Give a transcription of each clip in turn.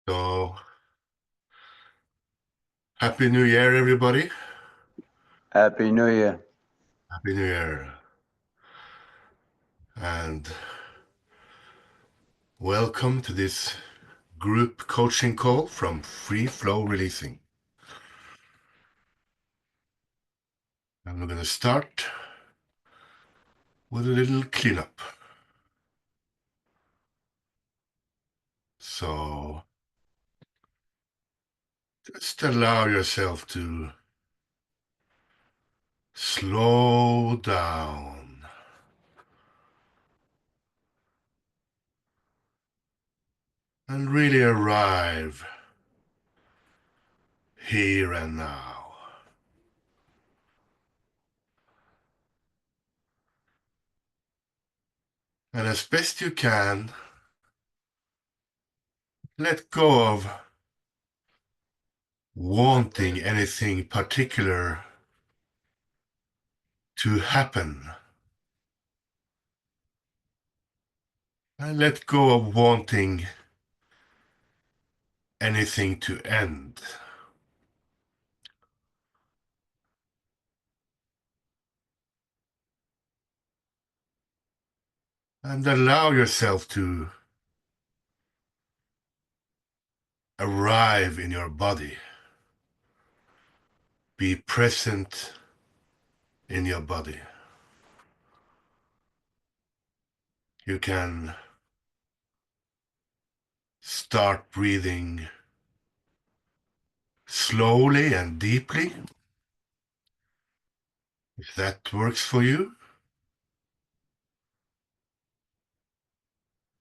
So, Happy New Year, everybody. Happy New Year. Happy New Year. And welcome to this group coaching call from Free Flow Releasing. And we're going to start with a little cleanup. So, just allow yourself to slow down and really arrive here and now. And as best you can, let go of wanting anything particular to happen. And let go of wanting anything to end. And allow yourself to arrive in your body. Be present in your body. You can start breathing slowly and deeply, if that works for you.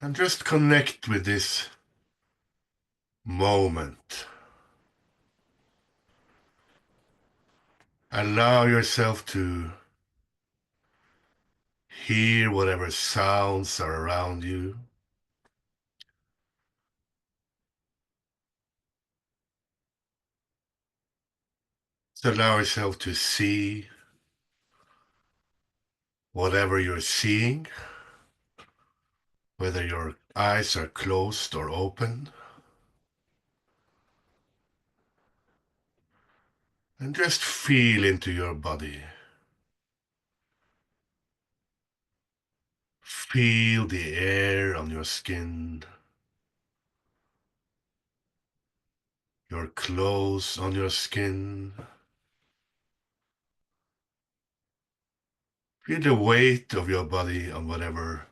And just connect with this moment. Allow yourself to hear whatever sounds are around you. Just allow yourself to see whatever you're seeing, whether your eyes are closed or open. And just feel into your body. Feel the air on your skin, your clothes on your skin. Feel the weight of your body on whatever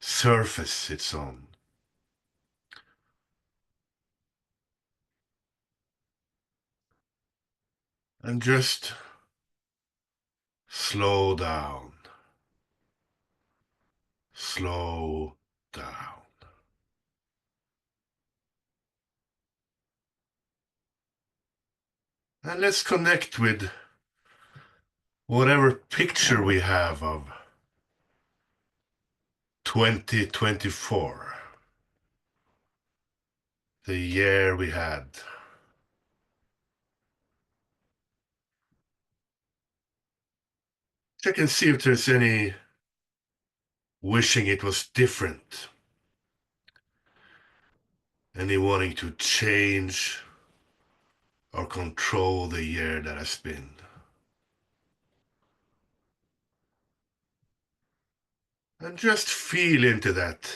surface it's on. And just slow down. Slow down. And let's connect with whatever picture we have of 2024, the year we had. Check and see if there's any wishing it was different. Any wanting to change or control the year that has been. And just feel into that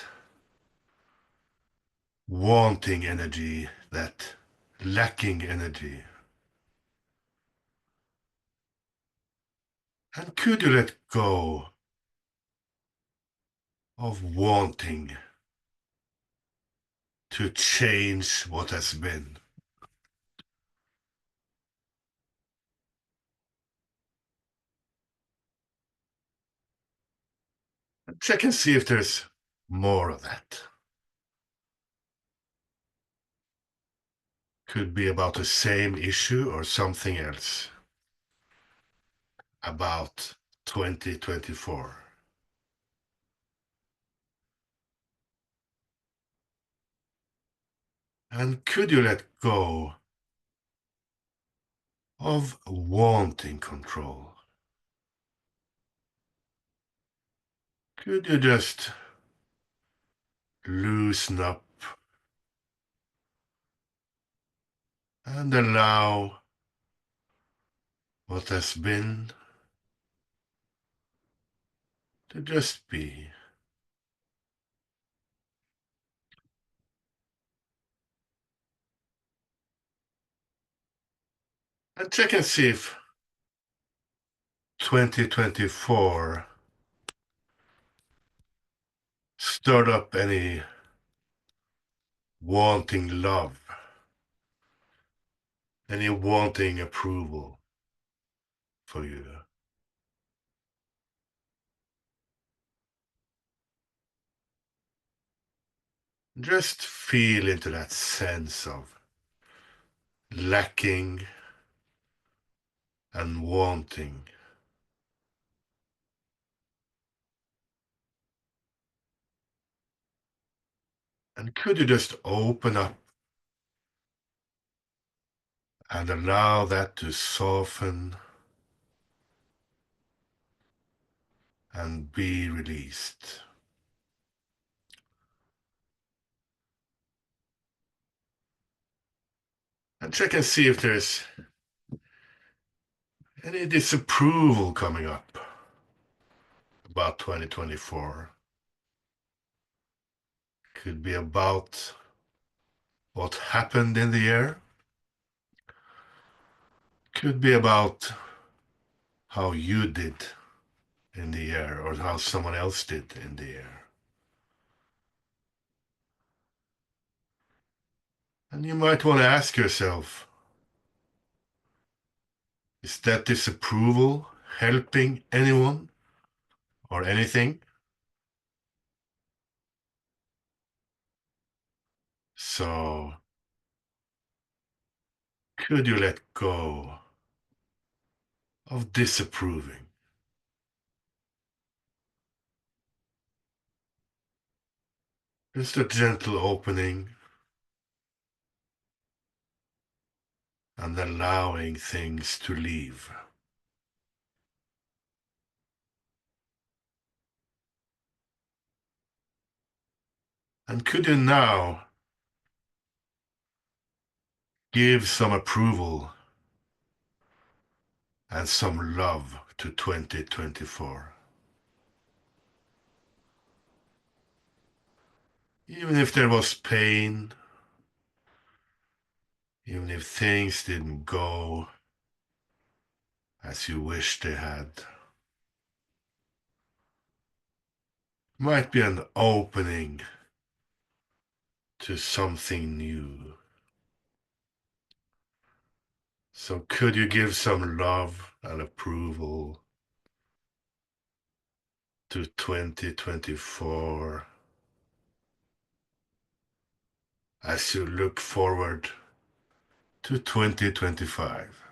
wanting energy, that lacking energy. And could you let go of wanting to change what has been? And check and see if there's more of that. Could be about the same issue or something else about 2024. And could you let go of wanting control? Could you just loosen up and allow what has been to just be. And check and see if 2024 stirred up any wanting love, any wanting approval for you. Just feel into that sense of lacking and wanting. And could you just open up and allow that to soften and be released? And check and see if there's any disapproval coming up about 2024. Could be about what happened in the year. Could be about how you did in the year or how someone else did in the year. And you might want to ask yourself, is that disapproval helping anyone or anything? So, could you let go of disapproving? Just a gentle opening and allowing things to leave. And could you now give some approval and some love to 2024? Even if there was pain, even if things didn't go as you wished they had, might be an opening to something new. So could you give some love and approval to 2024 as you look forward to 2025?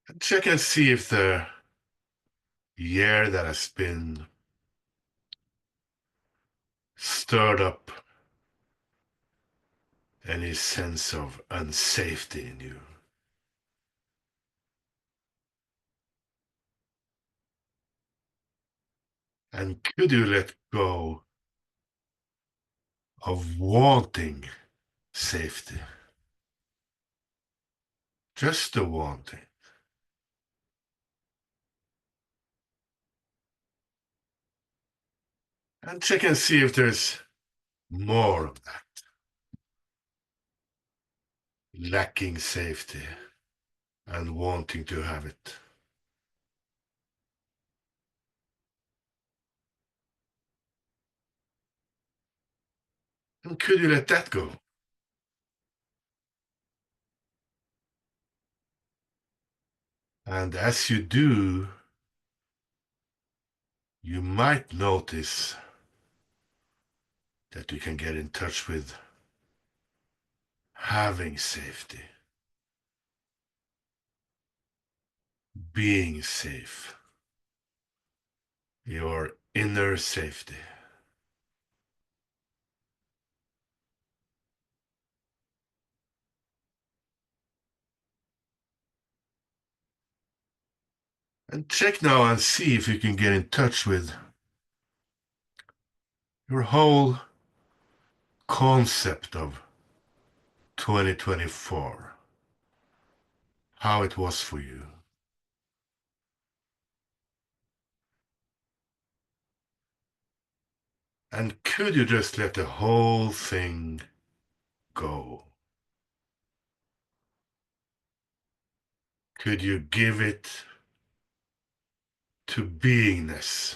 And check and see if the year that has been stirred up any sense of unsafety in you. And could you let go of wanting safety? Just the wanting. And check and see if there's more of that. Lacking safety and wanting to have it. And could you let that go? And as you do, you might notice that you can get in touch with having safety, being safe, your inner safety. And check now and see if you can get in touch with your whole concept of 2024, how it was for you. And could you just let the whole thing go? Could you give it to beingness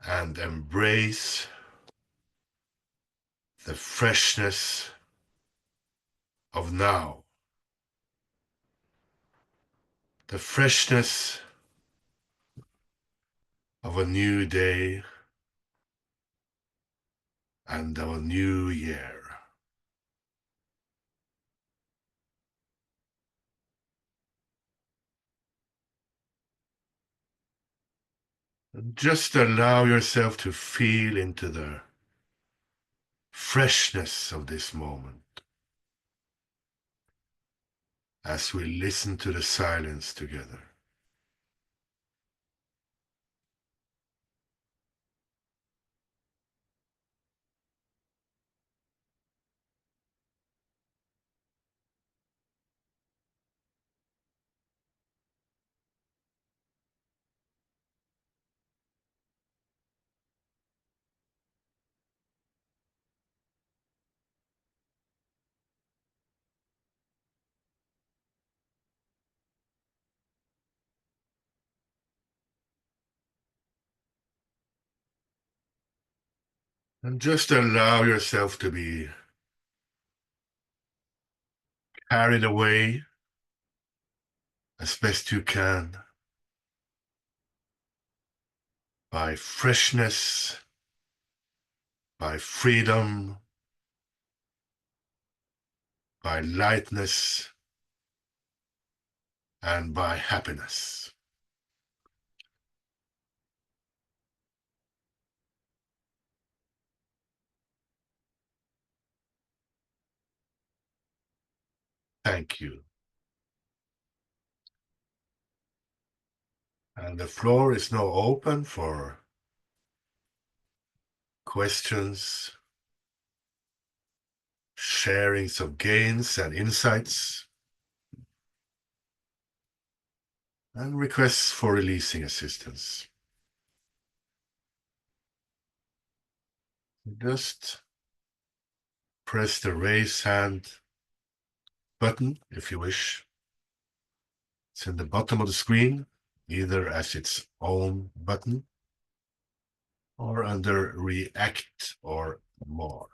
and embrace the freshness of now, the freshness of a new day and of a new year? Just allow yourself to feel into the freshness of this moment as we listen to the silence together. And just allow yourself to be carried away as best you can by freshness, by freedom, by lightness, and by happiness. Thank you. And the floor is now open for questions, sharings of gains and insights, and requests for releasing assistance. Just press the raise hand button if you wish. It's in the bottom of the screen, either as its own button or under react or more.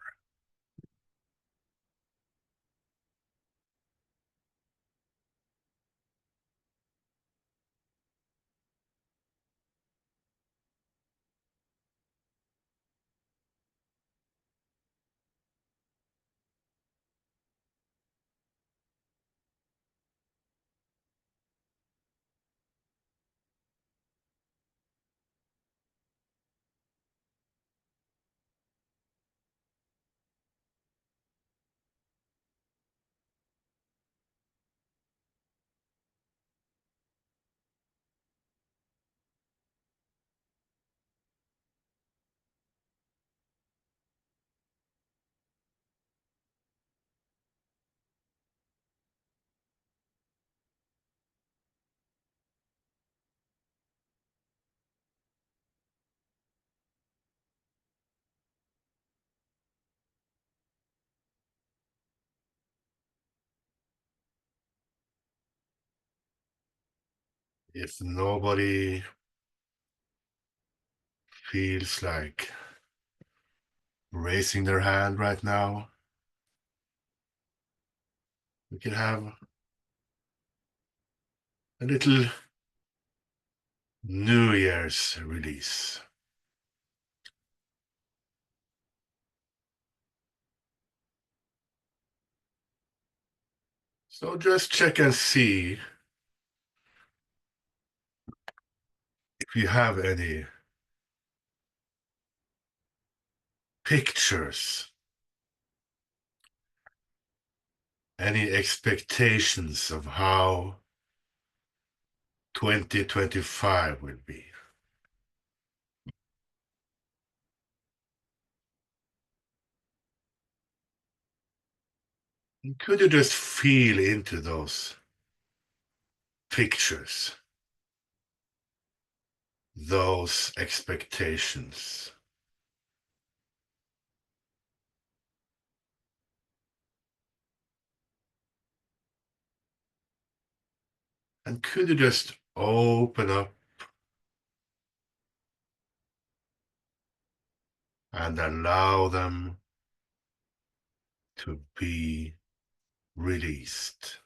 If nobody feels like raising their hand right now, we can have a little New Year's release. So just check and see if you have any pictures, any expectations of how 2025 will be. Could you just feel into those pictures, those expectations? And could you just open up and allow them to be released?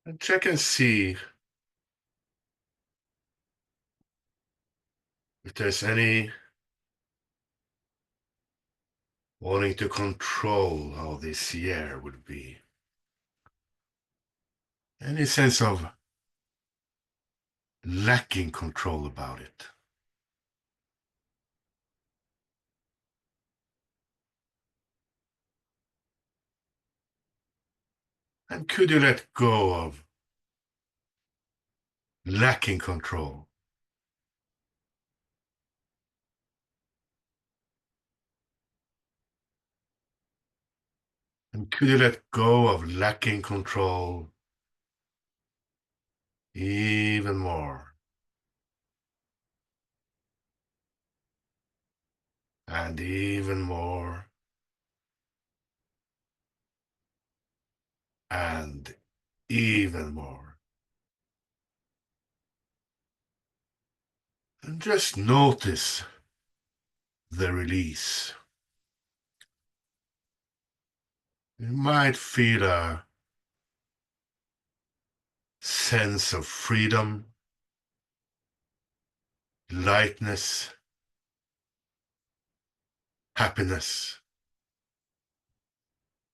And check and see if there's any wanting to control how this year would be. Any sense of lacking control about it. And could you let go of lacking control? And could you let go of lacking control even more? And even more. And even more. And just notice the release. You might feel a sense of freedom, lightness, happiness,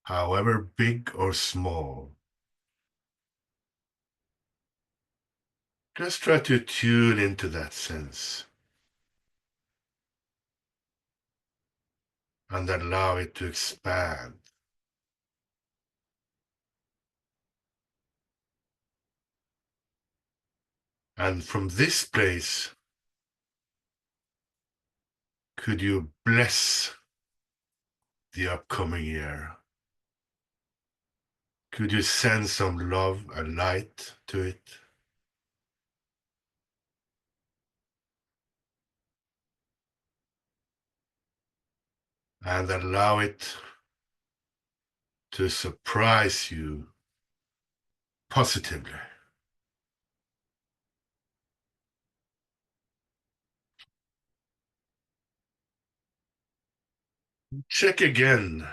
however big or small. Just try to tune into that sense and allow it to expand. And from this place, could you bless the upcoming year? Could you send some love and light to it? And allow it to surprise you positively. Check again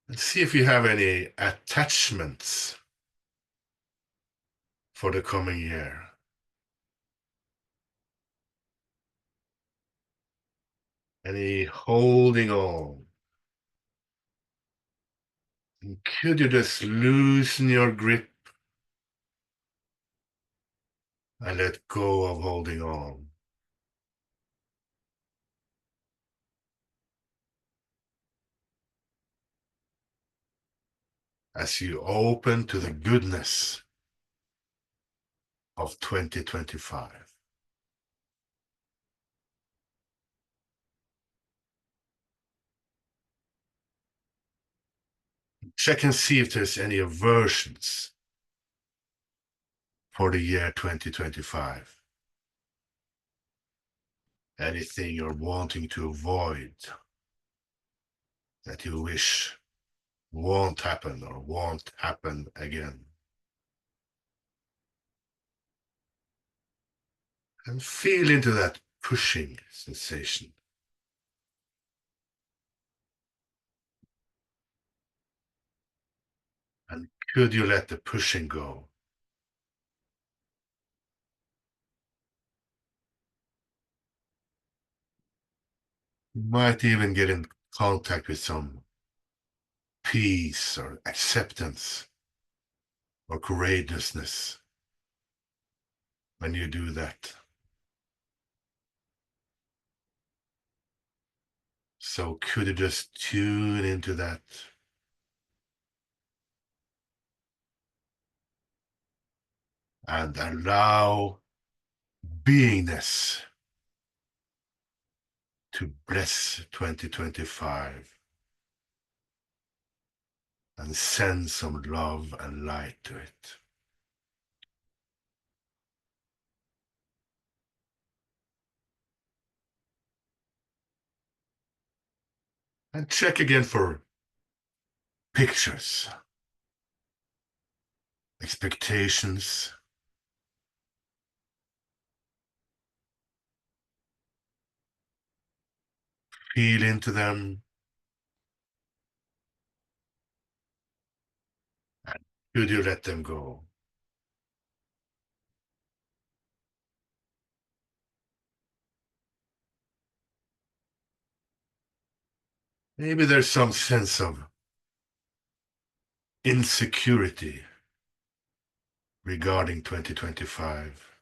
and see if you have any attachments for the coming year. Any holding on. And could you just loosen your grip and let go of holding on? As you open to the goodness of 2025. Check and see if there's any aversions for the year 2025. Anything you're wanting to avoid that you wish won't happen or won't happen again. And feel into that pushing sensation. And could you let the pushing go? You might even get in contact with some peace or acceptance or courageousness when you do that. So could you just tune into that? and allow beingness to bless 2025 and send some love and light to it. And check again for pictures, expectations, feel into them, and could you let them go? Maybe there's some sense of insecurity regarding 2025.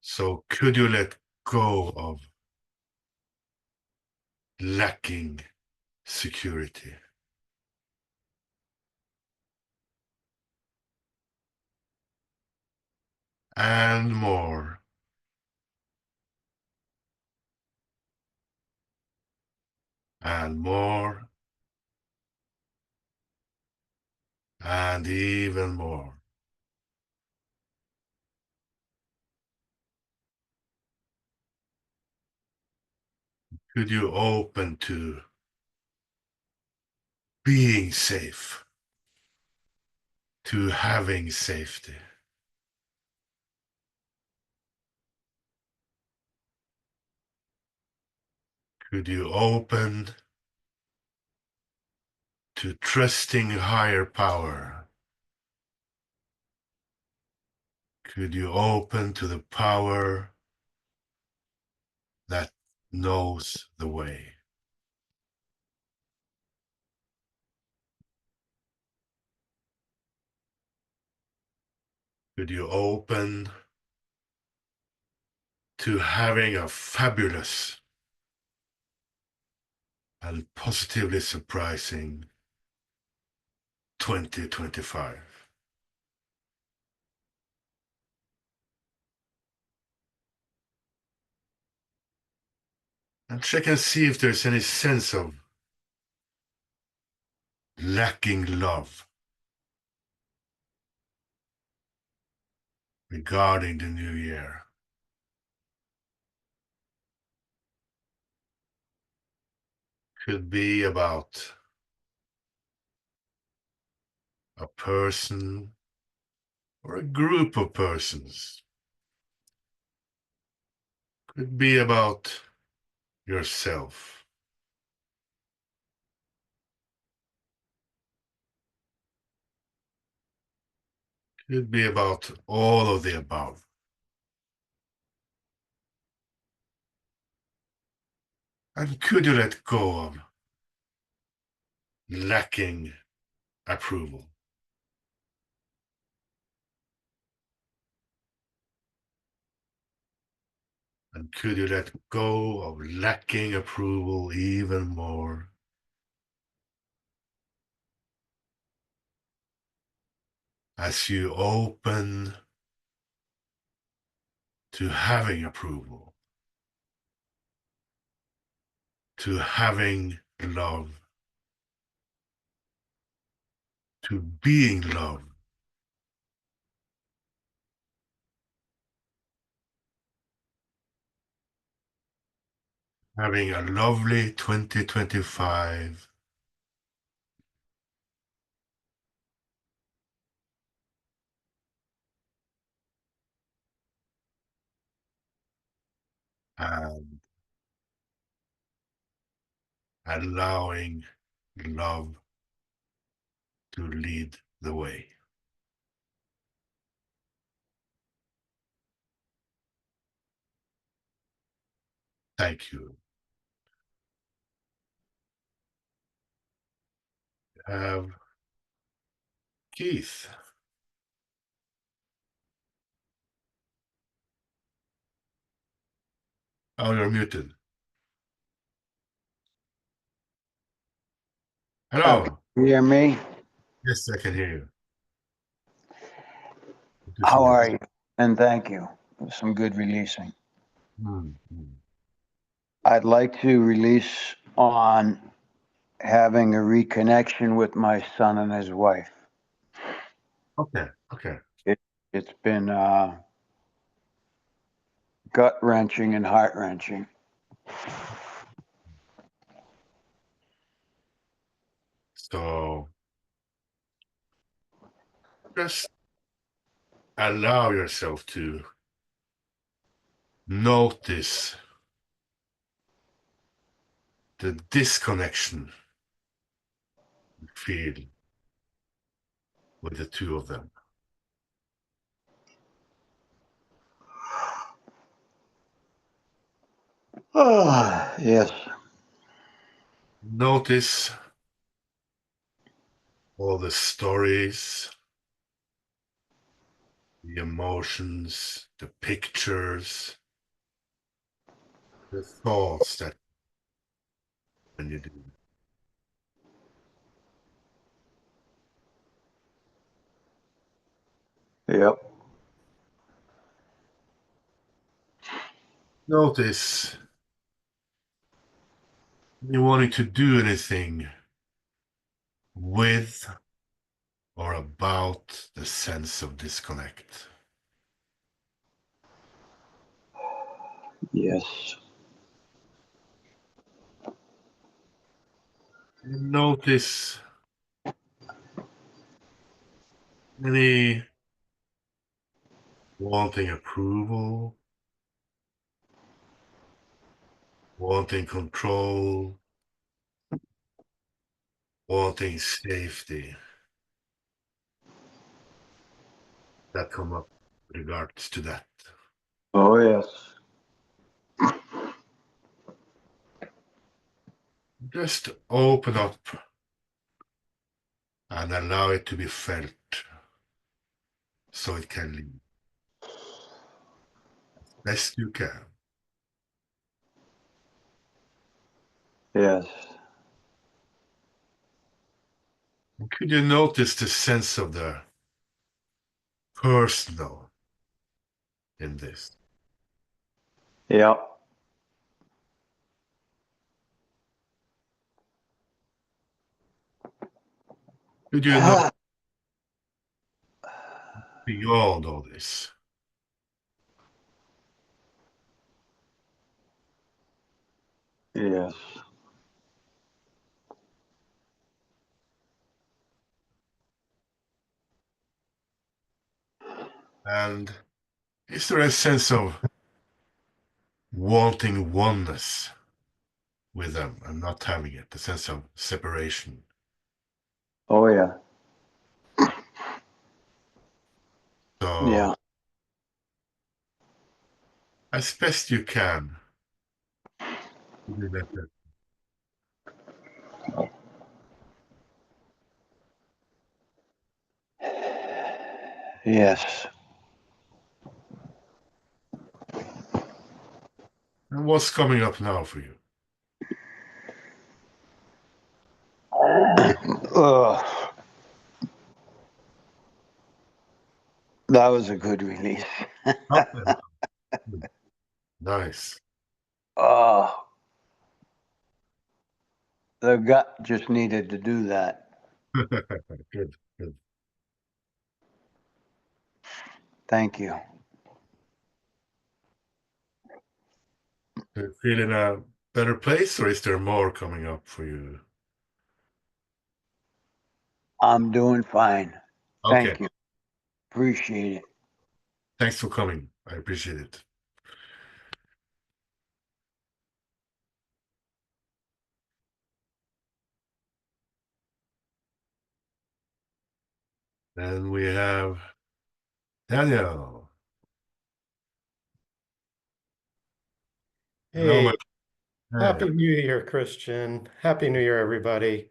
So could you let go of lacking security? And more, and more, and even more. Could you open to being safe, to having safety? Could you open to trusting higher power? Could you open to the power that knows the way? Could you open to having a fabulous and positively surprising 2025? And check and see if there's any sense of lacking love regarding the new year. Could be about a person or a group of persons. Could be about yourself. Could be about all of the above. And could you let go of lacking approval? And could you let go of lacking approval even more as you open to having approval, to having love, to being love, having a lovely 2025 and allowing love to lead the way. Thank you. Have Keith. Oh, you're muted. Okay, Hello. You hear me? Yes, I can hear you. How are you? And thank you. Some good releasing. Hmm, hmm. I'd like to release on having a reconnection with my son and his wife. Okay, okay. It's been gut wrenching and heart wrenching. So just allow yourself to notice the disconnection you feel with the two of them. Oh, yes. Notice all the stories, the emotions, the pictures, the thoughts that when you do. Yep. Notice you wanting to do anything with or about the sense of disconnect. Yes. Notice any wanting approval, wanting control, wanting safety that come up with regards to that. Oh, yes. Just open up and allow it to be felt so it can leave best you can. Yes. Could you notice the sense of the personal in this? Yep. Could you know beyond all this? Yes. And is there a sense of wanting oneness with them and not having it, the sense of separation? Oh, yeah. So, Yeah. as best you can, do that. Yes. And what's coming up now for you? Ugh. That was a good release. Okay. Nice. Oh, the gut just needed to do that. Good, good. Thank you. Do you feel in a better place, or is there more coming up for you? I'm doing fine. Okay. Thank you. Appreciate it. Thanks for coming. I appreciate it. Then we have Daniel. Hello, my Hey, friend. Happy New Year, Christian. Happy New Year, everybody.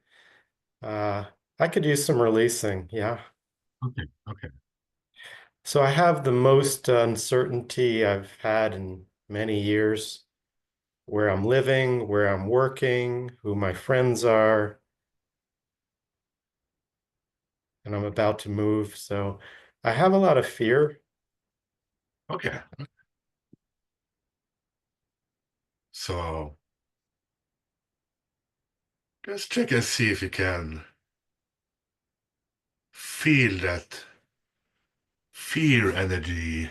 Uh, I could use some releasing, yeah. Okay, okay. So I have the most uncertainty I've had in many years, where I'm living, where I'm working, who my friends are. and I'm about to move. So I have a lot of fear. Okay. So just check and see if you can feel that fear energy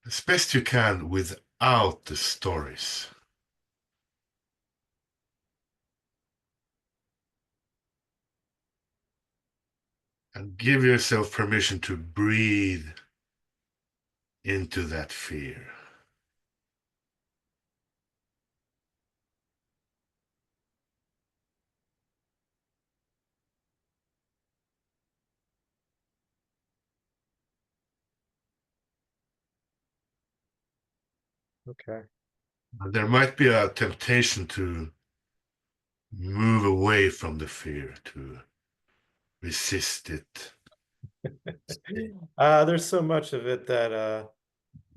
as best you can without the stories. And give yourself permission to breathe into that fear. Okay. And there might be a temptation to move away from the fear, to resist it. There's so much of it that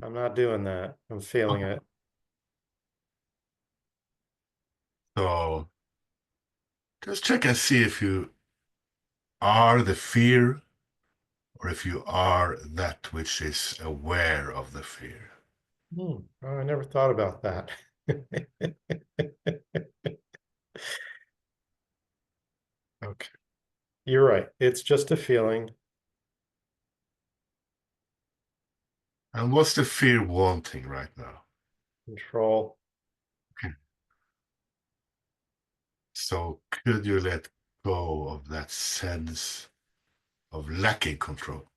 I'm not doing that. I'm feeling it. So just check and see if you are the fear or if you are that which is aware of the fear. Oh, I never thought about that. Okay. You're right. It's just a feeling. And what's the fear wanting right now? Control. Okay. So could you let go of that sense of lacking control?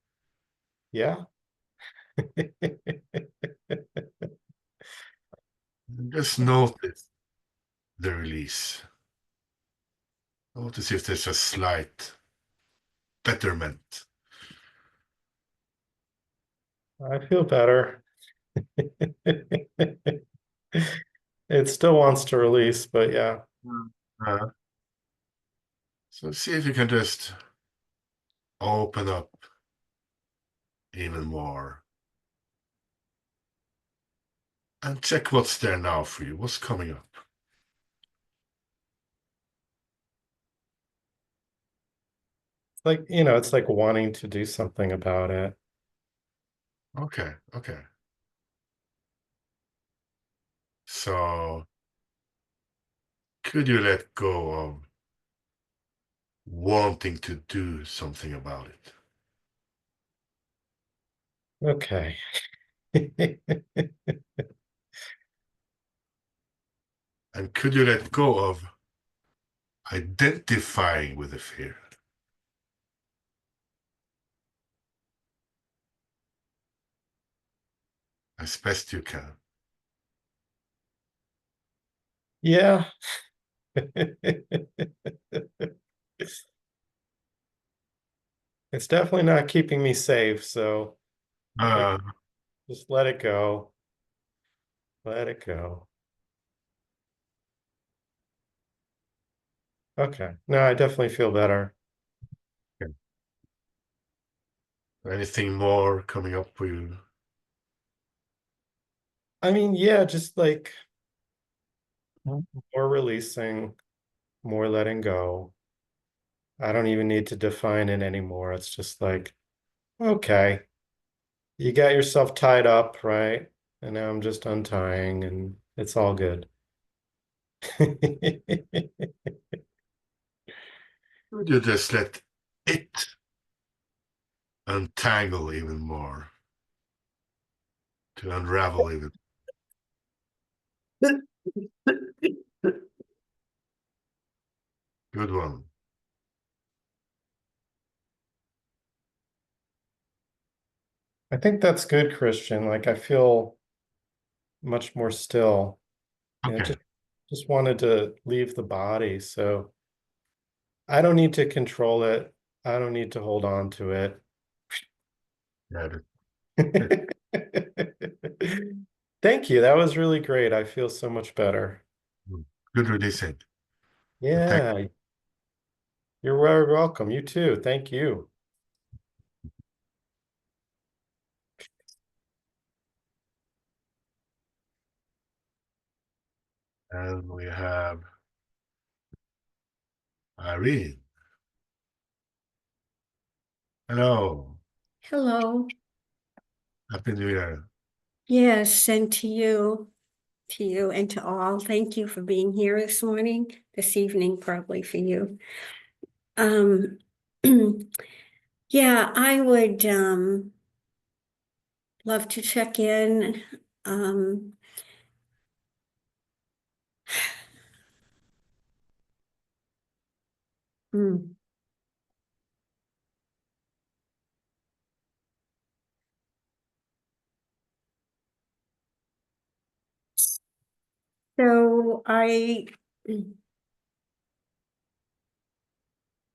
Yeah. Just notice the release. Notice if there's a slight betterment. I feel better. It still wants to release, but yeah. Uh, so see if you can just open up even more and check what's there now for you. What's coming up? It's like, it's like wanting to do something about it. Okay, okay. So could you let go of wanting to do something about it? Okay. And could you let go of identifying with the fear as best you can? Yeah. It's definitely not keeping me safe, so I Uh, just let it go. Let it go. Okay. No, I definitely feel better. anything more coming up for you? I mean, yeah, just like more releasing, more letting go. I don't even need to define it anymore. It's just like, okay, you got yourself tied up, right? And now I'm just untying and it's all good. Could you just let it untangle even more, to unravel even? Good one. I think that's good, Christian. Like I feel much more still. Okay. Just wanted to leave the body. So I don't need to control it. I don't need to hold on to it. Yeah, Thank you. That was really great. I feel so much better. good releasing. And thank Yeah, you're very welcome. You too. Thank you. And we have Irene. Hello. Hello. Happy New Year. Yes, and to you and to all. Thank you for being here this morning, this evening, probably for you. Um, yeah, I would love to check in. Um, hmm. So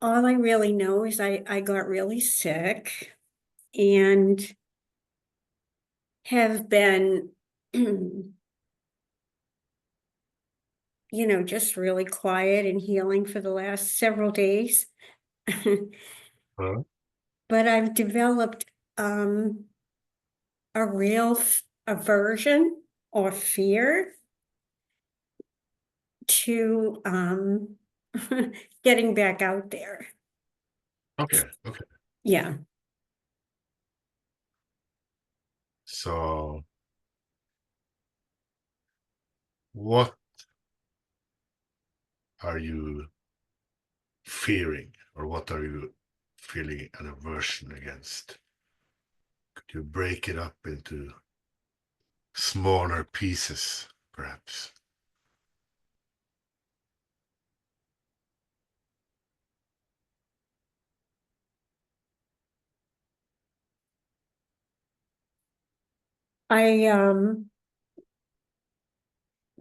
all I really know is I got really sick and have been, just really quiet and healing for the last several days. Huh? But I've developed a real aversion or fear to getting back out there. Okay, okay. Yeah. So, what are you fearing, or what are you feeling an aversion against? Could you break it up into smaller pieces, perhaps?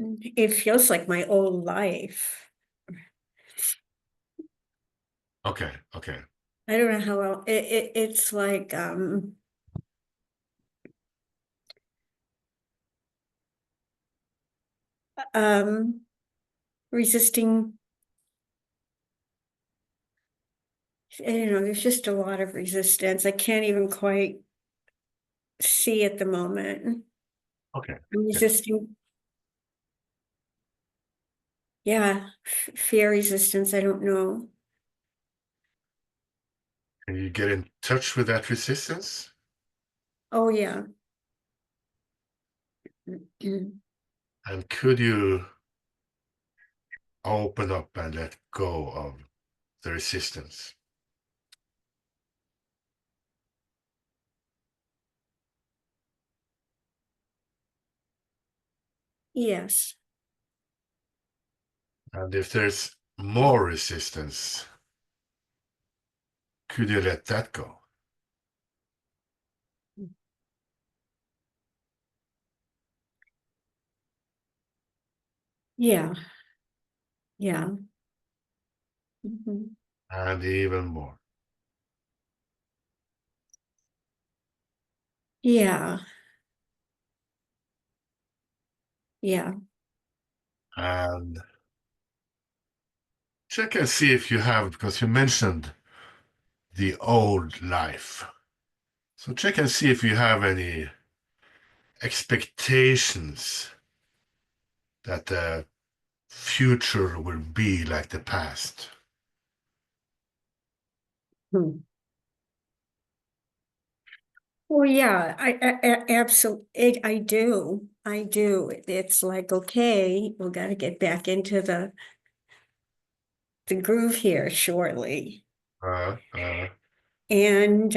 It feels like my old life. Okay, okay. I don't know how else it's like um resisting, there's just a lot of resistance. I can't even quite see at the moment. Okay. I'm Okay. resisting, yeah, fear resistance, I don't know. Can you get in touch with that resistance? Oh yeah. And could you open up and let go of the resistance? Yes. And if there's more resistance, could you let that go? Yeah. Yeah. Mhm. And even more. Yeah. Yeah. And check and see if you have, because you mentioned the old life. So check and see if you have any expectations that the future will be like the past. Hmm. Well, yeah, I absolutely, I do. I do. It's like, okay, we got to get back into the groove here shortly. Uh, uh, And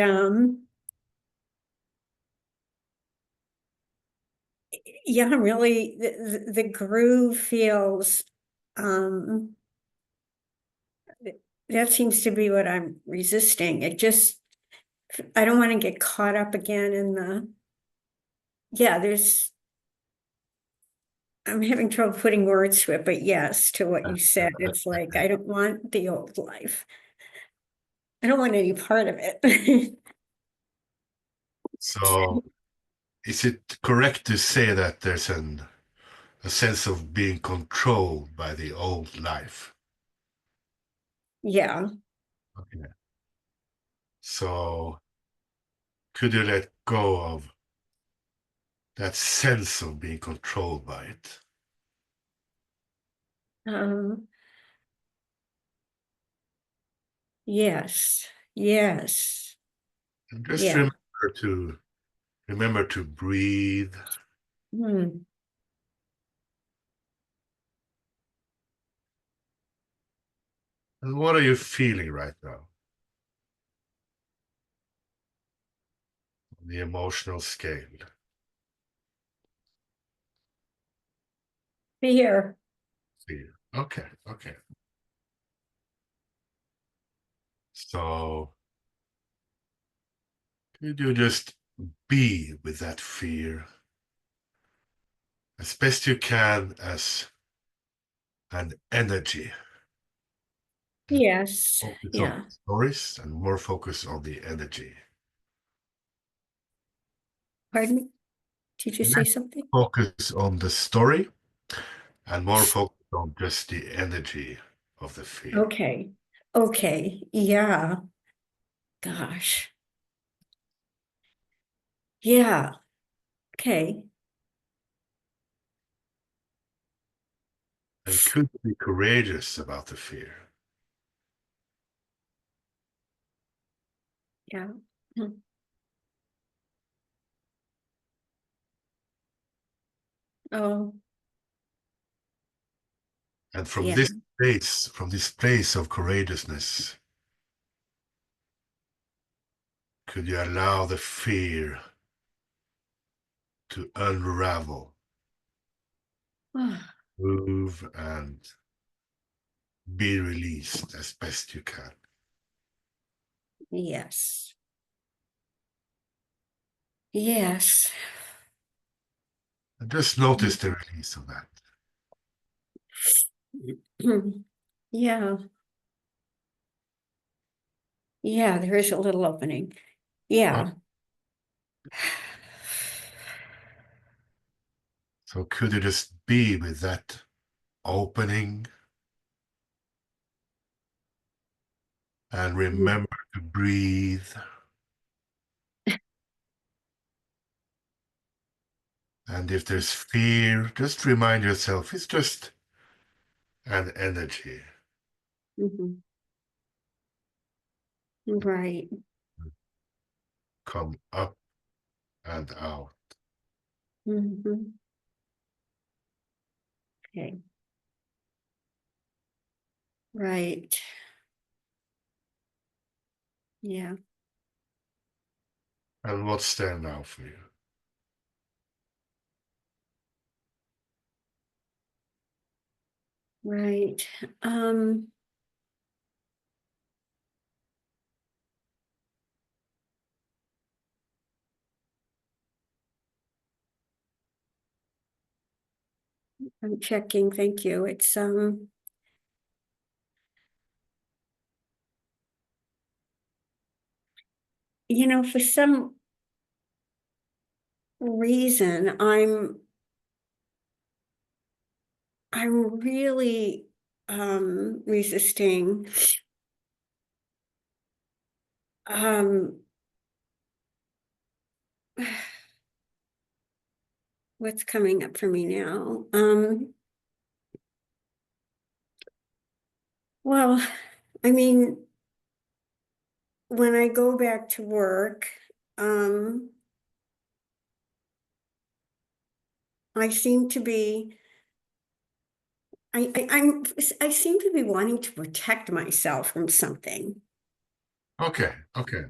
yeah, really the groove feels um that seems to be what I'm resisting. I don't want to get caught up again in yeah, I'm having trouble putting words to it, but yes, to what you said. It's like I don't want the old life. I don't want any part of it. so is it correct to say that there's a sense of being controlled by the old life? Yeah. Okay. So could you let go of that sense of being controlled by it? Um, yes. Yes. And just Yeah. remember to breathe. Hmm. And what are you feeling right now? On the emotional scale. Fear. Fear. Okay, okay. So could you just be with that fear as best you can as an energy? Yes. Focus on Yeah. stories and more focus on the energy. Pardon me? Did you say Less something? focus on the story and more focus on just the energy of the fear. Okay. Okay. Yeah. Gosh. Yeah. Okay. And could be courageous about the fear. Yeah. Hmm. Oh, And from yeah. this place of courageousness, could you allow the fear to unravel, Ah, move, and be released as best you can? yes. Yes. And just notice the release of that. Yeah. Yeah, there is a little opening. Yeah. So could you just be with that opening and remember to breathe? And if there's fear, just remind yourself it's just an energy. Mhm. Right. Come up and out. Mhm. Okay. Right. Yeah. And what's there now for you? Right. Um, I'm checking. Thank you. It's for some reason I'm really resisting um what's coming up for me now. Well, I mean, when I go back to work, um, I seem to be I seem to be wanting to protect myself from something. Okay, okay.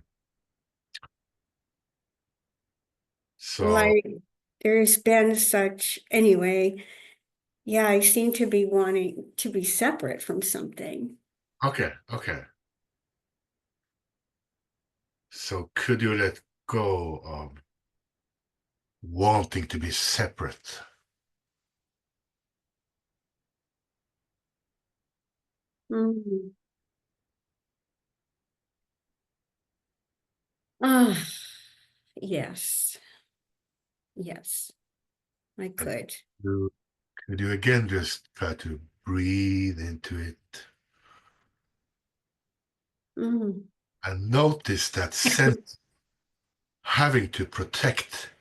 So, Like there's been such anyway, yeah, I seem to be wanting to be separate from something. okay, okay. So could you let go of wanting to be separate? Mhm. Ah, yes, yes, I And could. could you again just try to breathe into it Mm. and notice that sense having to protect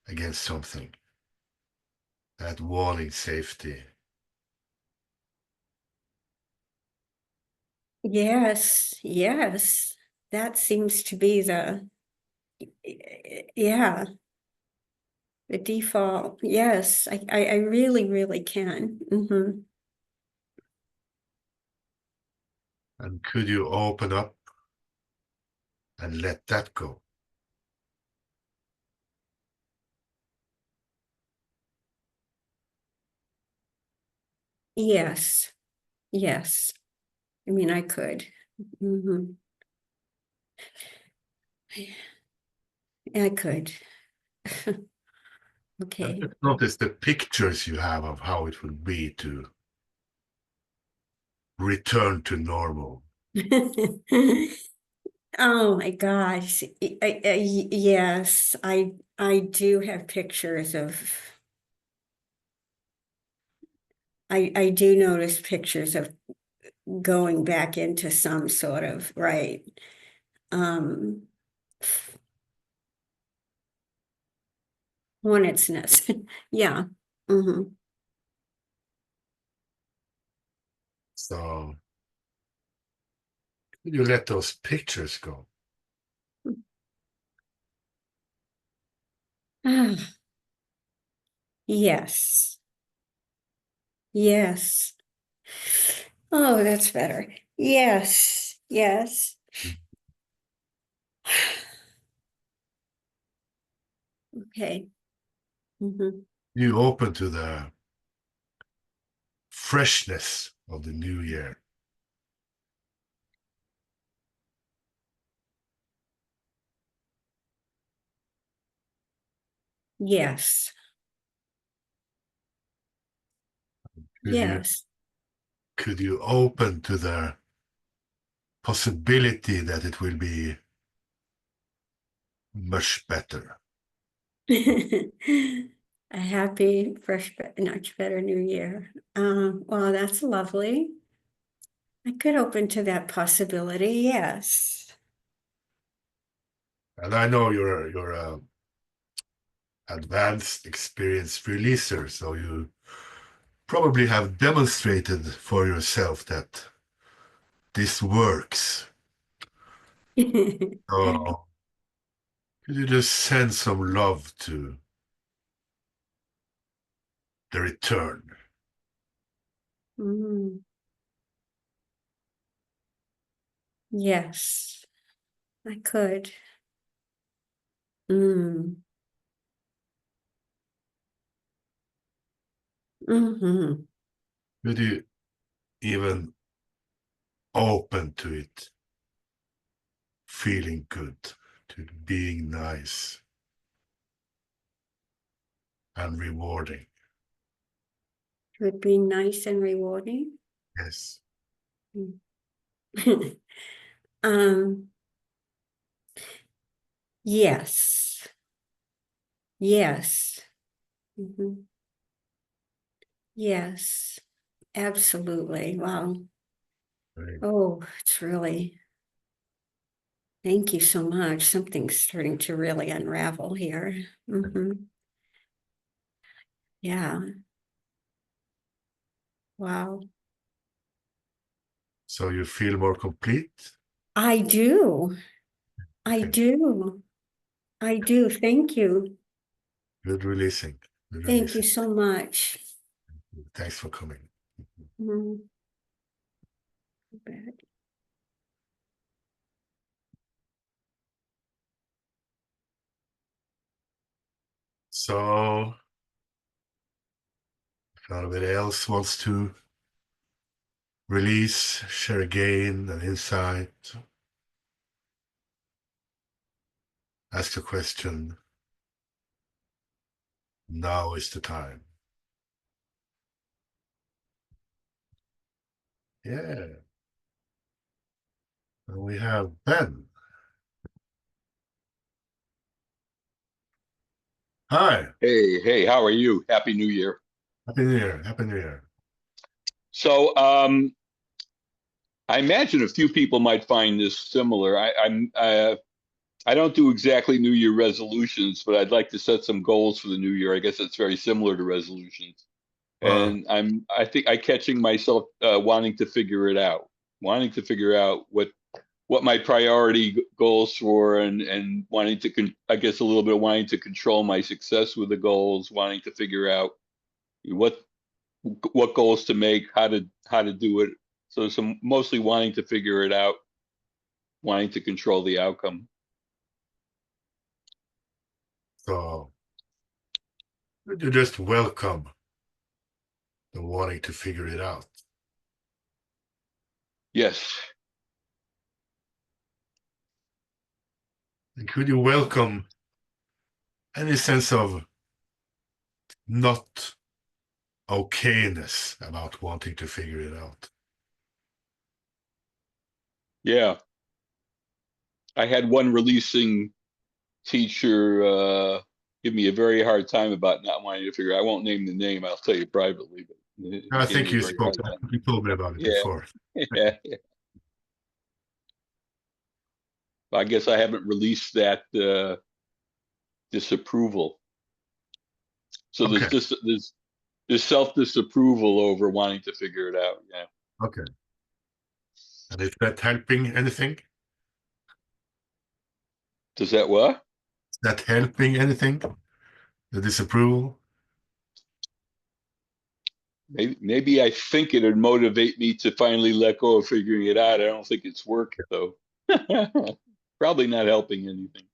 against something, that wanting safety. Yes, yes, that seems to be the Yeah. The default, yes, I really, really can. And could you open up and let that go? Yes, yes. I mean, I could. I could. Okay. And just notice the pictures you have of how it would be to return to normal. Oh my gosh. Yes, I do have pictures of I do notice pictures of going back into some sort of right. Um Hornet's nest. Yeah. So could you let those pictures go? Yes. Yes. Oh, that's better. Yes. Yes. Okay. You open to the freshness of the new year. Yes. Could you Yes. could you open to the possibility that it will be much better? A happy, fresh, much better new year. Well, that's lovely. I could open to that possibility, yes. And I know you're a advanced, experienced releaser, so you probably have demonstrated for yourself that this works. So could you just send some love to the return? Mm, yes, I could. Mm. Hmm. Could you even open to it feeling good, to being nice and rewarding? Would be nice and rewarding. Yes. Um, yes. Yes. Mhm. Yes, absolutely. Wow. Right. Oh, it's really, thank you so much. Something's starting to really unravel here. Yeah. Wow. So you feel more complete? I do. I Okay. do. I do. Thank you. Good releasing. Good Thank you releasing. so much. Thanks for coming. Mm, bad. So if anybody else wants to release, share a gain, an insight, ask a question, now is the time. Yeah. And we have Ben. Hi. Hey, how are you? Happy New Year. Happy New Year. Happy New Year. So, I imagine a few people might find this similar. I don't do exactly New Year resolutions, but I'd like to set some goals for the new year. I guess it's very similar to resolutions. Well, And I think I catching myself wanting to figure it out, wanting to figure out what what my priority goals for, and wanting to, I guess a little bit wanting to control my success with the goals, wanting to figure out what goals to make, how to do it. So some mostly wanting to figure it out, wanting to control the outcome. So you just welcome the wanting to figure it out. Yes. And could you welcome any sense of not okayness about wanting to figure it out? Yeah. I had one releasing teacher give me a very hard time about not wanting to figure. I won't name the name. I'll tell you privately, but he I gave think me a you very spoke, hard time. you told me about it Yeah. before. Yeah. I guess I haven't released that disapproval. So Okay. there's self-disapproval over wanting to figure it out. Yeah. Okay. And is that helping anything? Does that what? Is that helping anything? The disapproval? Maybe I think it'd motivate me to finally let go of figuring it out. I don't think it's worked though. Probably not helping anything.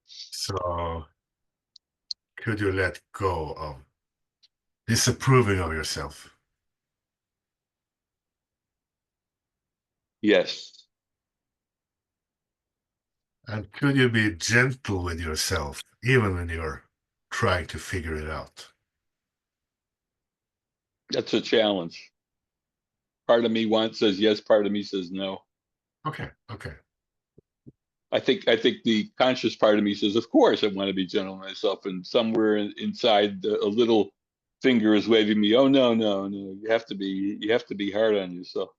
So could you let go of disapproving of yourself? Yes. And could you be gentle with yourself even when you're trying to figure it out? That's a challenge. Part of me says yes, part of me says no. Okay, okay. I think the conscious part of me says, of course, I want to be gentle with myself, and somewhere inside a little finger is waving me, oh no, no, no, you have to be hard on yourself.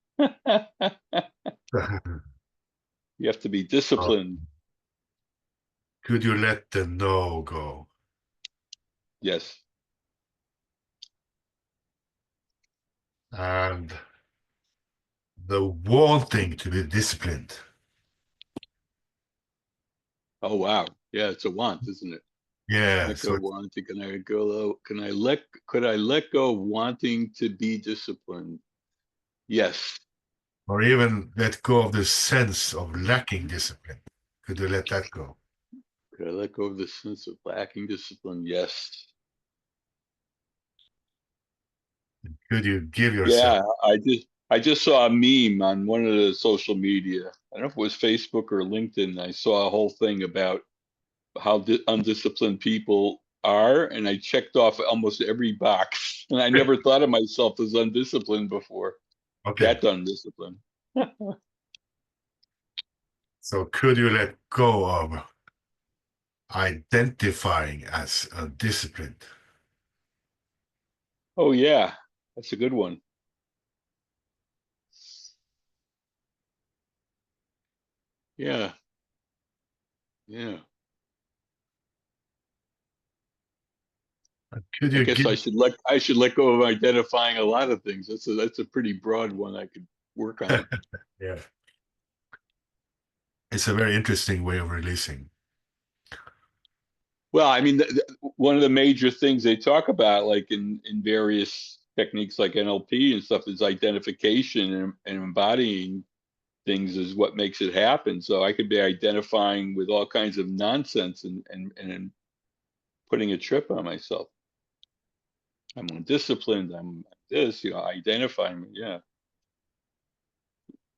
You have to be disciplined. Could you let the no go? Yes. And the wanting to be disciplined. Oh wow. Yeah, it's a want, isn't it? Yeah, Let so go of wanting. Could I let go of wanting to be disciplined? Yes. or even let go of the sense of lacking discipline. Could you let that go? Could I let go of the sense of lacking discipline? Yes. Could you give yourself? Yeah, I just saw a meme on one of the social media. I don't know if it was Facebook or LinkedIn. I saw a whole thing about how undisciplined people are, and I checked off almost every box. And I never thought of myself as undisciplined before. Okay, That undisciplined. so could you let go of identifying as undisciplined? Oh yeah, that's a good one. Yeah, yeah. Could I you guess give? I should let go of identifying a lot of things. That's a pretty broad one I could work on. Yeah, it's a very interesting way of releasing. Well, I mean, one of the major things they talk about, like in various techniques like NLP and stuff, is identification and embodying things is what makes it happen. So I could be identifying with all kinds of nonsense and putting a trip on myself. I'm undisciplined. I'm this, identifying. Yeah.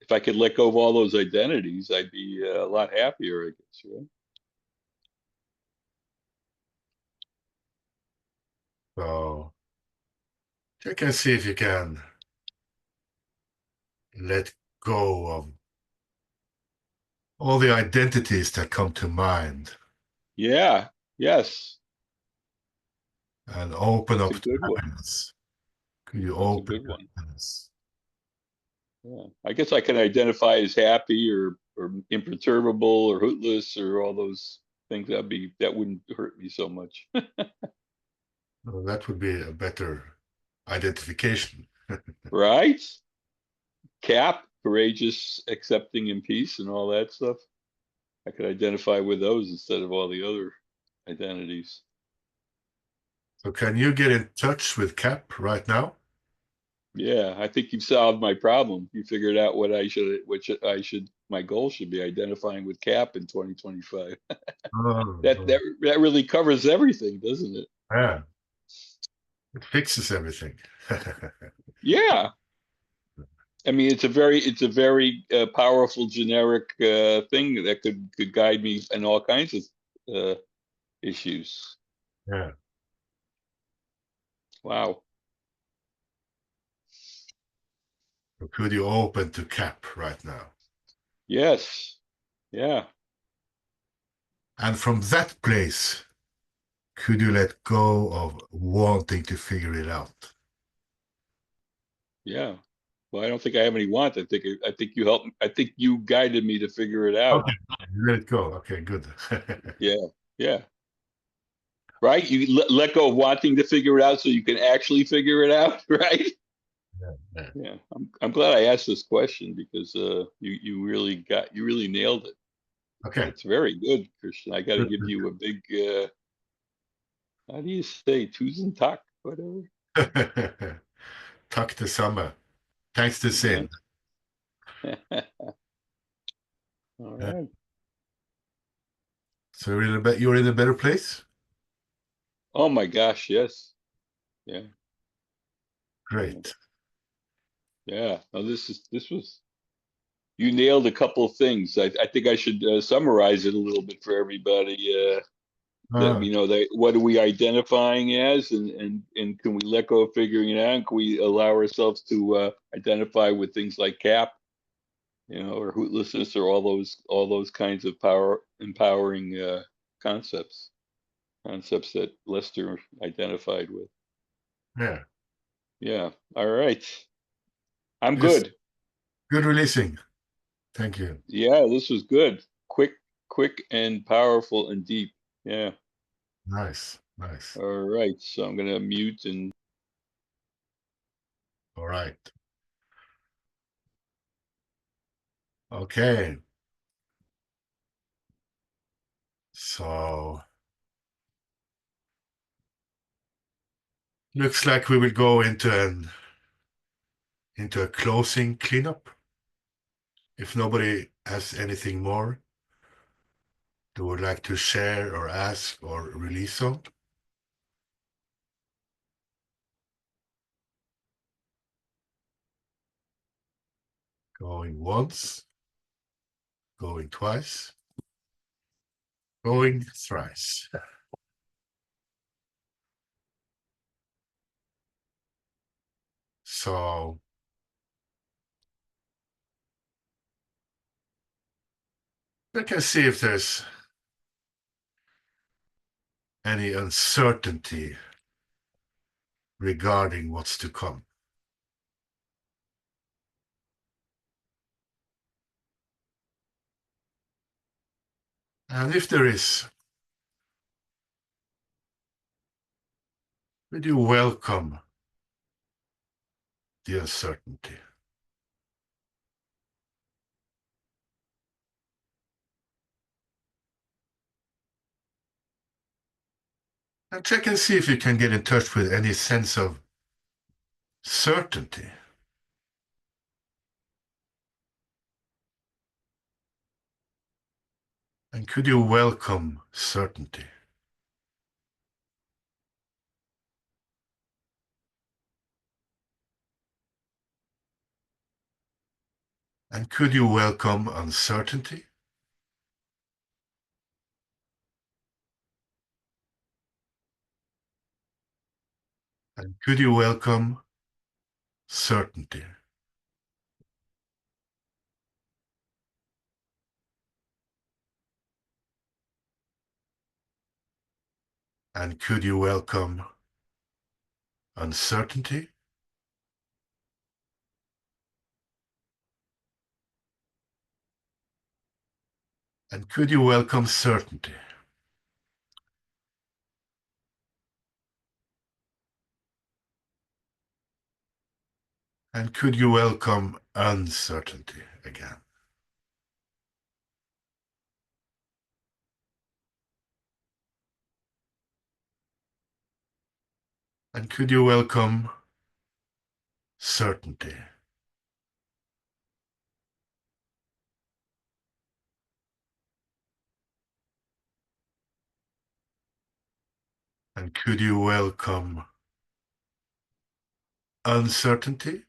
If I could let go of all those identities, I'd be a lot happier, I guess, right? So check and see if you can let go of all the identities that come to mind Yeah. Yes. and open That's up a to good one. happiness. Could you That's a open good to one. happiness? Yeah. I guess I can identify as happy or imperturbable or hootless or all those things. That wouldn't hurt me so much. Well, that would be a better identification. Right? Cap, courageous, accepting, and peace, and all that stuff. I could identify with those instead of all the other identities. So can you get in touch with Cap right now? Yeah, I think you've solved my problem. You figured out my goal should be identifying with CAP in 2025. Oh, That really covers everything, doesn't it? yeah. It fixes everything. Yeah. I mean, it's a very powerful generic thing that could guide me in all kinds of issues. Yeah. Wow. So could you open to Cap right now? Yes. Yeah. And from that place, could you let go of wanting to figure it out? Yeah. Well, I don't think I have any want. I think you helped. I think you guided me to figure it out. Okay, let it go. Okay, good. Yeah. Yeah. Right. You let go of wanting to figure it out so you can actually figure it out. Right. Yeah. Yeah. I'm glad I asked this question because you really nailed it. Okay. That's very good, Christian. I got to Good. give you a big how do you say Tusen Tak, whatever. Tack detsamma. Thanks the same. All right. So you're in a better place? Oh my gosh, yes. Yeah. Great. Yeah. No, this was you nailed a couple of things. I think I should summarize it a little bit for everybody. That Ah, what are we identifying as, and can we let go of figuring it out? And can we allow ourselves to identify with things like CAP, or hootlessness, or all those kinds of empowering concepts that Lester identified with. yeah. Yeah. All right. I'm Yes. good. Good releasing. Thank you. Yeah, this was good. Quick and powerful and deep. Yeah. Nice. Nice. All right. So I'm gonna mute and All right. Okay. So looks like we will go into a closing cleanup. If nobody has anything more they would like to share or ask or release on. Going once, going twice, going thrice. So I can see if there's any uncertainty regarding what's to come. And if there is, would you welcome the uncertainty? And check and see if you can get in touch with any sense of certainty. And could you welcome certainty? And could you welcome uncertainty? And could you welcome certainty? And could you welcome uncertainty? And could you welcome certainty? And could you welcome uncertainty again. And could you welcome certainty? And could you welcome uncertainty?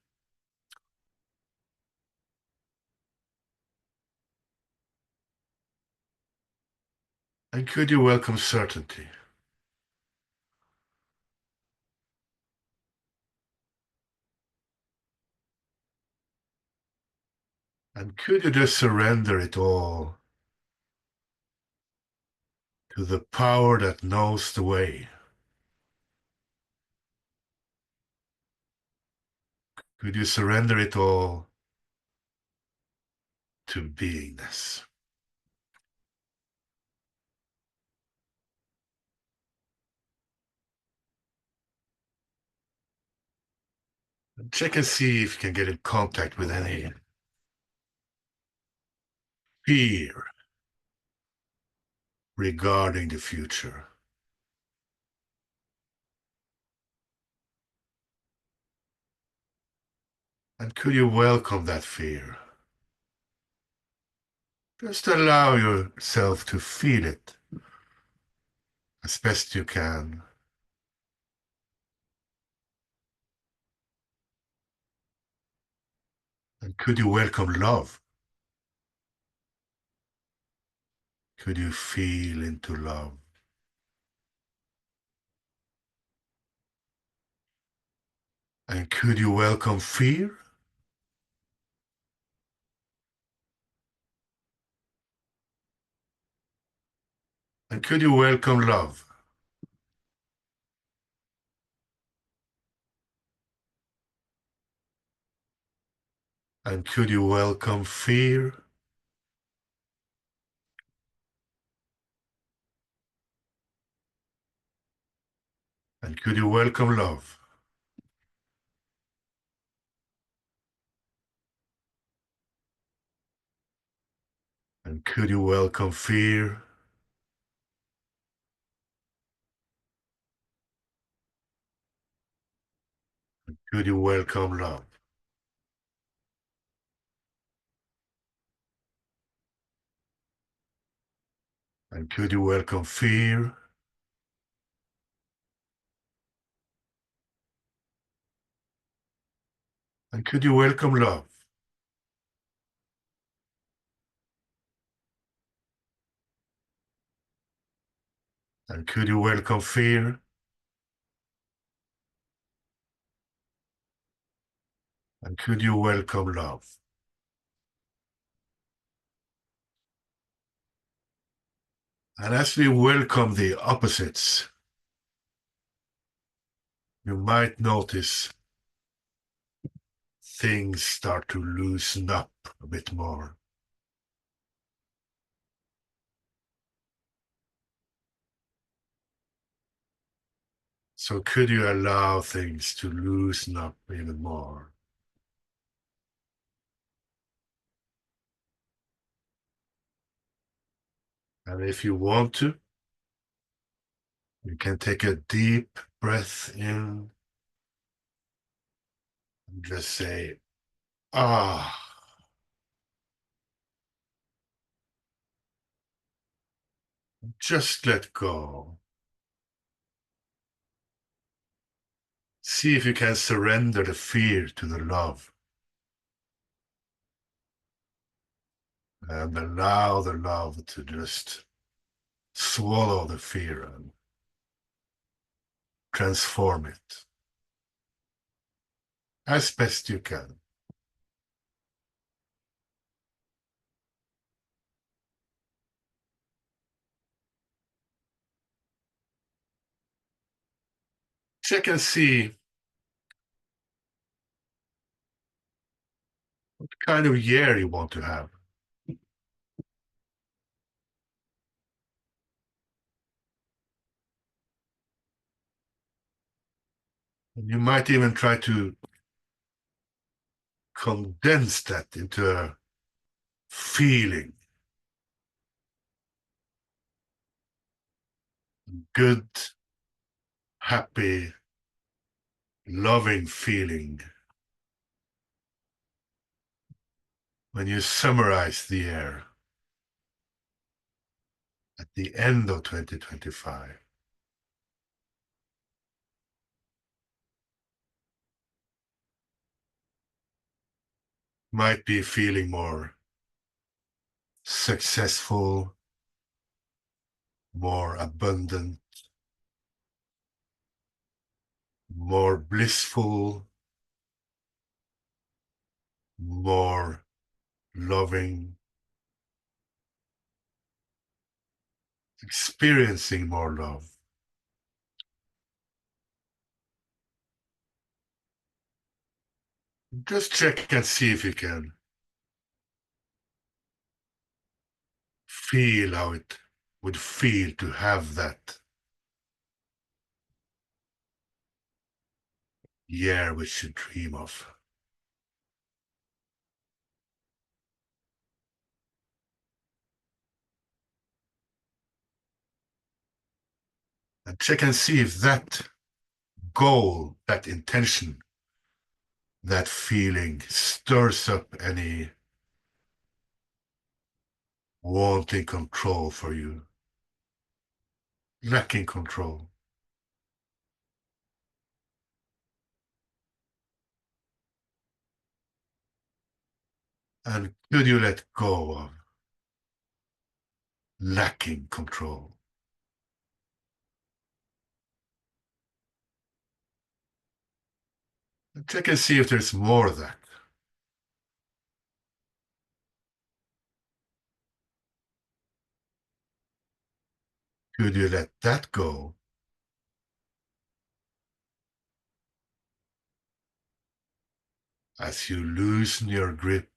And could you welcome certainty? And could you just surrender it all to the power that knows the way? Could you surrender it all to beingness? And check and see if you can get in contact with any fear regarding the future. And could you welcome that fear? Just allow yourself to feel it as best you can. And could you welcome love? Could you feel into love? And could you welcome fear? And could you welcome love? And could you welcome fear? And could you welcome love? And could you welcome fear? And could you welcome love? And could you welcome fear? And could you welcome love? And could you welcome fear? And could you welcome love? And as we welcome the opposites, you might notice things start to loosen up a bit more. So could you allow things to loosen up even more? And if you want to, you can take a deep breath in and just say, ah. Just let go. See if you can surrender the fear to the love and allow the love to just swallow the fear and transform it as best you can. Check and see what kind of year you want to have. And you might even try to condense that into a feeling. Good, happy, loving feeling. When you summarize the year at the end of 2025, might be feeling more successful, more abundant, more blissful, more loving, experiencing more love. Just check and see if you can feel how it would feel to have that year which you dream of. And check and see if that goal, that intention, that feeling stirs up any wanting control for you, lacking control. And could you let go of lacking control? And check and see if there's more of that. Could you let that go as you loosen your grip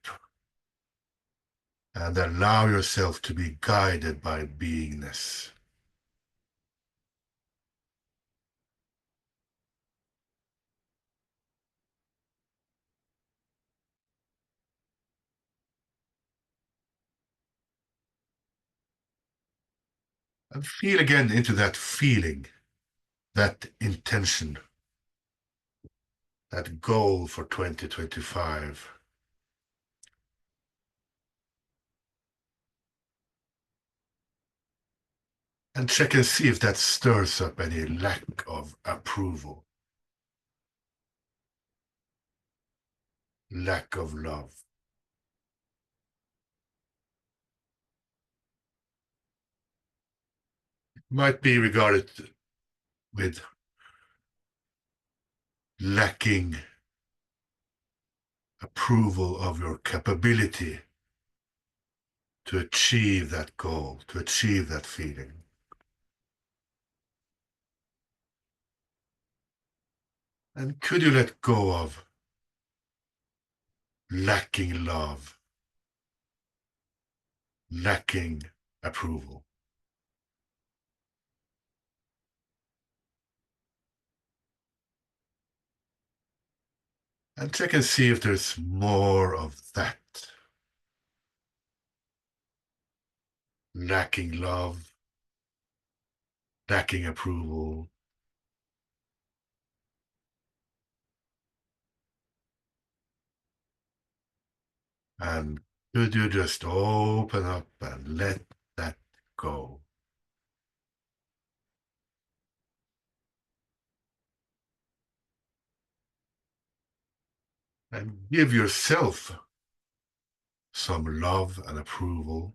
and allow yourself to be guided by beingness? And feel again into that feeling, that intention, that goal for 2025. And check and see if that stirs up any lack of approval, lack of love. It might be regarded with lacking approval of your capability to achieve that goal, to achieve that feeling. And could you let go of lacking love, lacking approval? And check and see if there's more of that. Lacking love, lacking approval. And could you just open up and let that go? And give yourself some love and approval.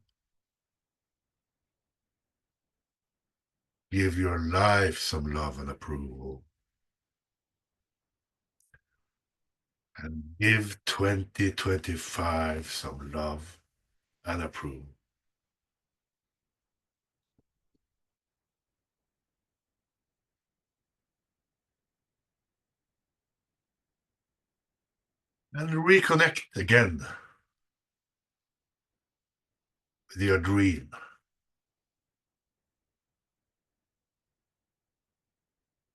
Give your life some love and approval. And give 2025 some love and approval. And reconnect again with your dream.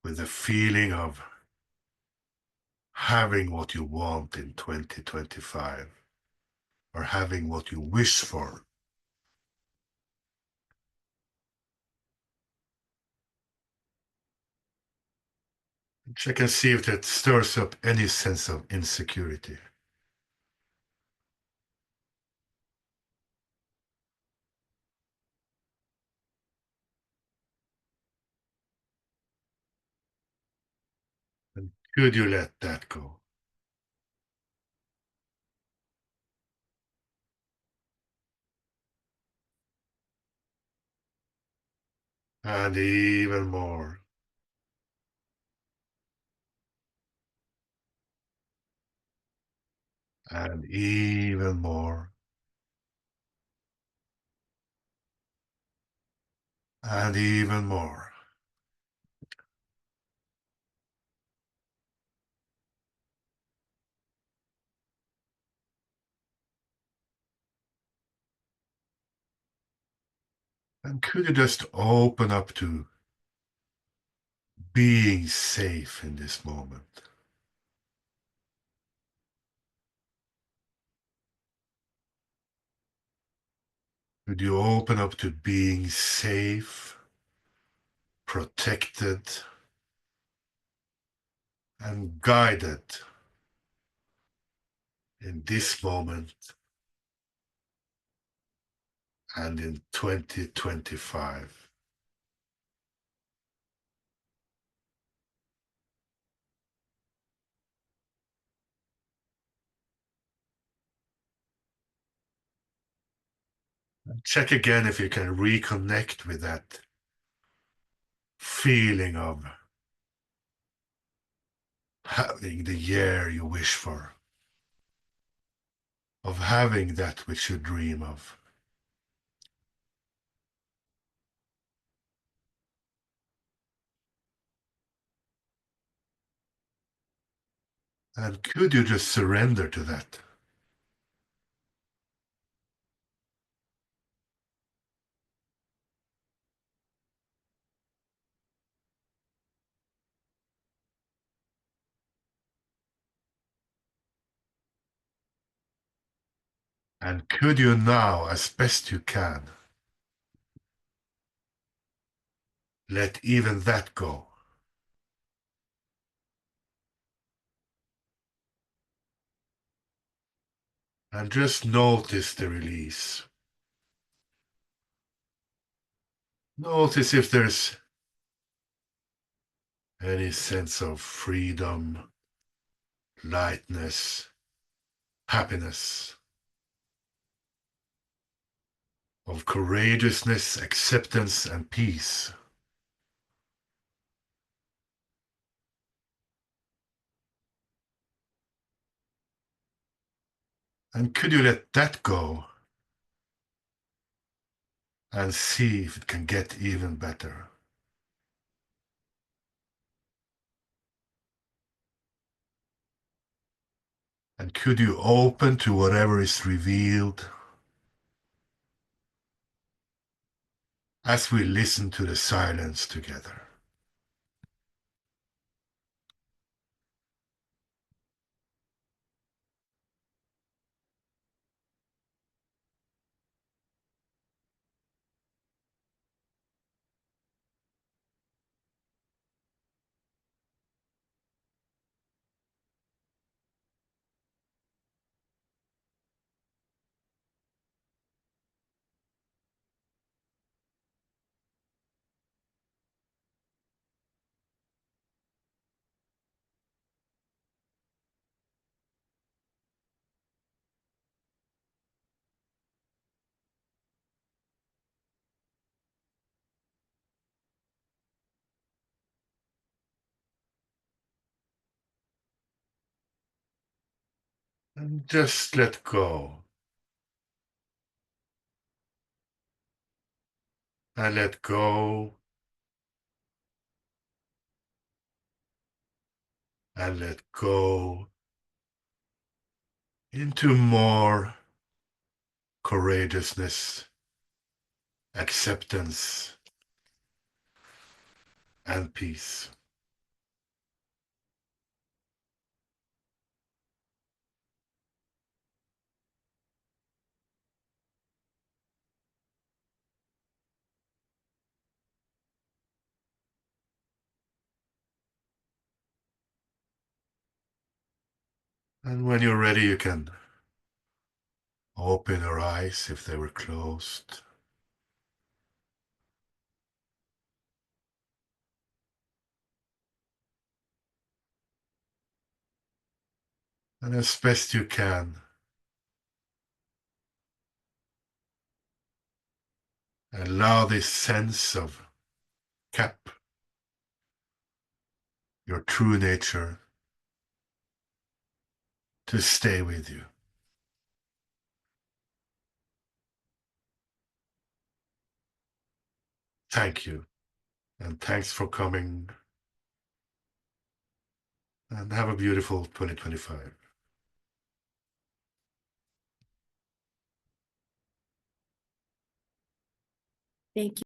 With the feeling of having what you want in 2025 or having what you wish for. Check and see if that stirs up any sense of insecurity. And could you let that go? And even more. And even more. And even more. And could you just open up to being safe in this moment? Could you open up to being safe, protected, and guided in this moment and in 2025? Check again if you can reconnect with that feeling of having the year you wish for, of having that which you dream of. And could you just surrender to that? And could you now, as best you can, let even that go? And just notice the release. Notice if there's any sense of freedom, lightness, happiness, of courageousness, acceptance, and peace. And could you let that go and see if it can get even better? And could you open to whatever is revealed as we listen to the silence together? And just let go. And let go. And let go into more courageousness, acceptance, and peace. And when you're ready, you can open your eyes if they were closed. And as best you can, allow this sense of cap, your true nature, to stay with you. Thank you. And thanks for coming. And have a beautiful 2025. Thank you.